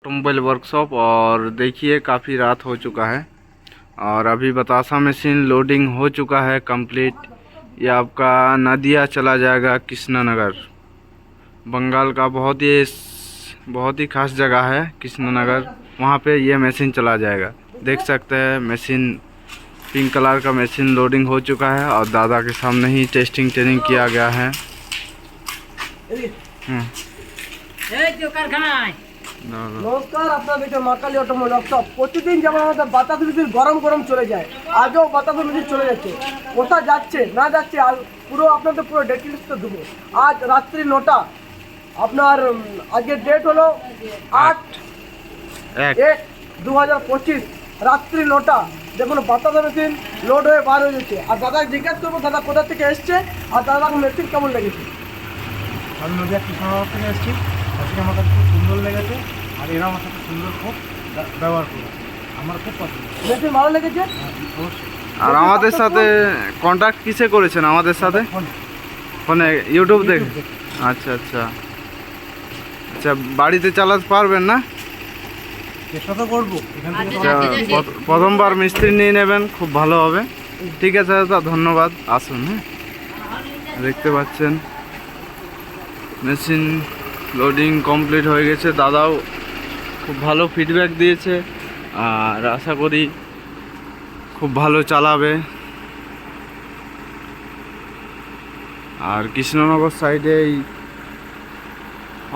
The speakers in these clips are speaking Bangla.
Automobile workshop. और देखिए काफ़ी रात हो चुका है और अभी बतासा मशीन लोडिंग हो चुका है कंप्लीट। ये आपका नदिया चला जाएगा कृष्णनगर। बंगाल का बहुत ही खास जगह है कृष्णनगर, वहाँ पे ये मशीन चला जाएगा। देख सकते हैं मशीन पिंक कलर का मशीन लोडिंग हो चुका है और दादा के सामने ही टेस्टिंग ट्रेनिंग किया गया है। নমস্কার, আপনারা দেখছেন মা কালী অটোমোবাইল ওয়ার্কশপ। প্রতিদিন যেমন আমাদের বাতাস মেশিন গরম গরম চলে যায়, আজও বাতাস মেশিন চলে যাচ্ছে। কোথা যাচ্ছে না যাচ্ছে আর পুরো আপনাদের পুরো ডিটেলসটা দেবো। আজ রাত্রি 9টা, আপনার আজকের ডেট হলো 8/1/2025 রাত্রি 9টা। দেখুন বাতাস মেশিন লোড হয়ে বার হয়ে যাচ্ছে। আর দাদা জিজ্ঞাসা করবো দাদা কোথা থেকে এসছে আর দাদা মেশিন কেমন লেগেছে। আমি নদিয়া কৃষ্ণনগর থেকে এসেছি। আজকে আমার কাছে খুব সুন্দর লেগেছে আর এরা আমার সাথে সুন্দর খুব ব্যবহার করে, আমার খুব পছন্দ। মেশিন ভালো লেগেছে। আর আমাদের সাথে কন্ট্যাক্ট কিসে করেছেন? আমাদের সাথে ফোনে, ইউটিউব দেখে। আচ্ছা আচ্ছা আচ্ছা, বাড়িতে চালাতে পারবেন না? চেষ্টা তো করবো। প্রথমবার মিস্ত্রি নিয়ে নেবেন, খুব ভালো হবে। ঠিক আছে দাদা, ধন্যবাদ। আসুন। হ্যাঁ, দেখতে পাচ্ছেন মেশিন লোডিং কমপ্লিট হয়ে গেছে। দাদাও খুব ভালো ফিডব্যাক দিয়েছে আর আশা করি খুব ভালো চালাবে। আর কৃষ্ণনগর সাইডে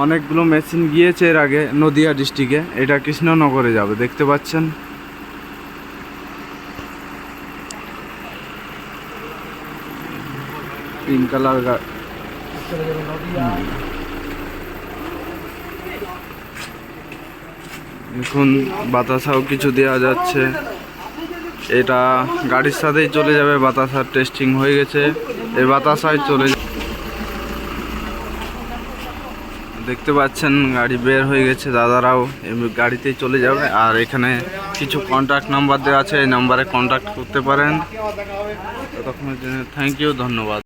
অনেকগুলো মেশিন গিয়েছে এর আগে নদিয়া ডিস্ট্রিক্টে, এটা কৃষ্ণনগরে যাবে। দেখতে পাচ্ছেন পিঙ্ক কালার এখন বাতাসাও কিছু দেওয়া যাচ্ছে। এটা গাড়ির সাথেই চলে যাবে, বাতাসার টেস্টিং হয়ে গেছে, এই বাতাসায় চলে যাবে। দেখতে পাচ্ছেন গাড়ি বের হয়ে গেছে, দাদারাও এই গাড়িতেই চলে যাবে। আর এখানে কিছু কন্ট্যাক্ট নাম্বার দেওয়া আছে, এই নাম্বারে কন্ট্যাক্ট করতে পারেন। ততক্ষণের জন্য থ্যাংক ইউ, ধন্যবাদ।